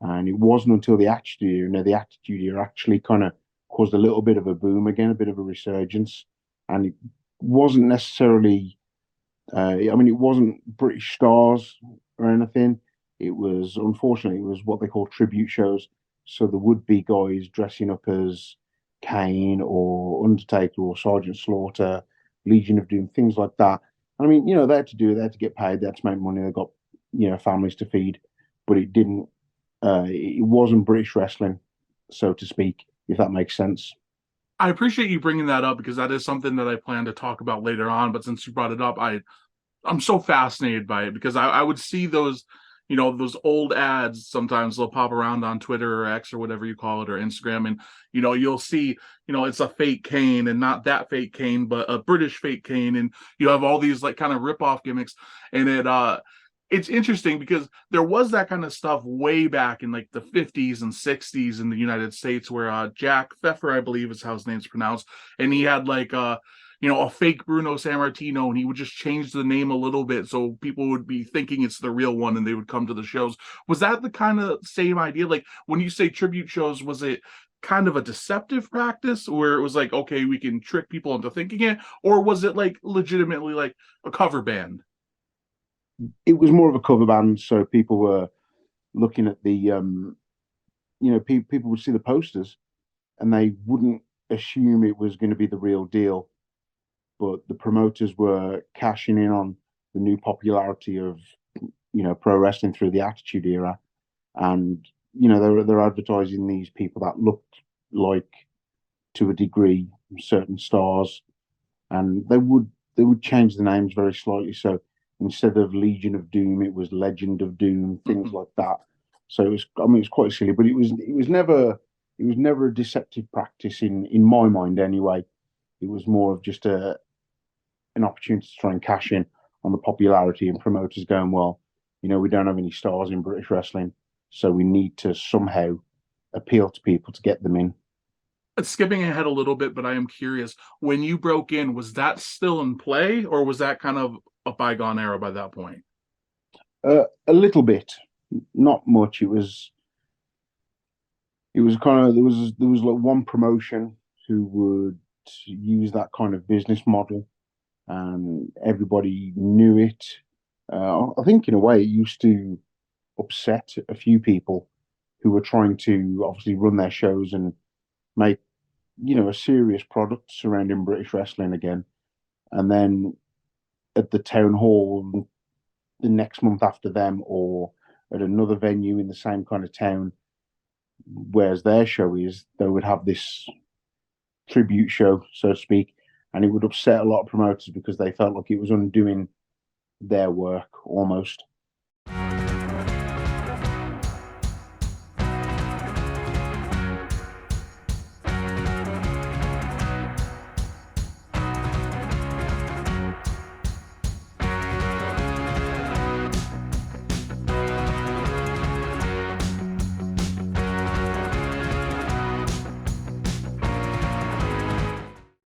And it wasn't until the Attitude Era, the Attitude Era actually kind of caused a little bit of a boom again, a bit of a resurgence. And it wasn't necessarily, it wasn't British stars or anything. It was, unfortunately, it was what they call tribute shows. So there would be guys dressing up as Kane or Undertaker or Sergeant Slaughter, Legion of Doom, things like that. I mean, they had to do it, they had to get paid, they had to make money, they got, families to feed, but it wasn't British wrestling, so to speak, if that makes sense. I appreciate you bringing that up because that is something that I plan to talk about later on. But since you brought it up, I'm so fascinated by it because I would see those, those old ads. Sometimes they'll pop around on Twitter or X or whatever you call it, or Instagram, and you'll see, it's a fake Kane and not that fake Kane, but a British fake Kane, and you have all these like kind of rip off gimmicks, and it's interesting because there was that kind of stuff way back in like the 50s and 60s in the United States where Jack Pfeffer, I believe is how his name's pronounced, and he had like a fake Bruno Sammartino, and he would just change the name a little bit so people would be thinking it's the real one and they would come to the shows. Was that the kind of same idea? Like when you say tribute shows, was it kind of a deceptive practice where it was like, okay, we can trick people into thinking it, or was it like legitimately like a cover band? It was more of a cover band, so people were looking at the, people would see the posters and they wouldn't assume it was going to be the real deal. But the promoters were cashing in on the new popularity of, pro wrestling through the Attitude Era, and they're advertising these people that looked like, to a degree, certain stars, and they would change the names very slightly. So instead of Legion of Doom, it was Legend of Doom, things like that. So it was quite silly, but it was never a deceptive practice in my mind anyway. It was more of just an opportunity to try and cash in on the popularity, and promoters going, well, we don't have any stars in British wrestling, so we need to somehow appeal to people to get them in. Skipping ahead a little bit, but I am curious. When you broke in, was that still in play, or was that kind of a bygone era by that point? A little bit, not much. It was kind of there was like one promotion who would use that kind of business model, and everybody knew it. I think in a way it used to upset a few people who were trying to obviously run their shows and make a serious product surrounding British wrestling again. And then at the town hall the next month after them, or at another venue in the same kind of town, whereas their show is, they would have this tribute show, so to speak, and it would upset a lot of promoters because they felt like it was undoing their work almost.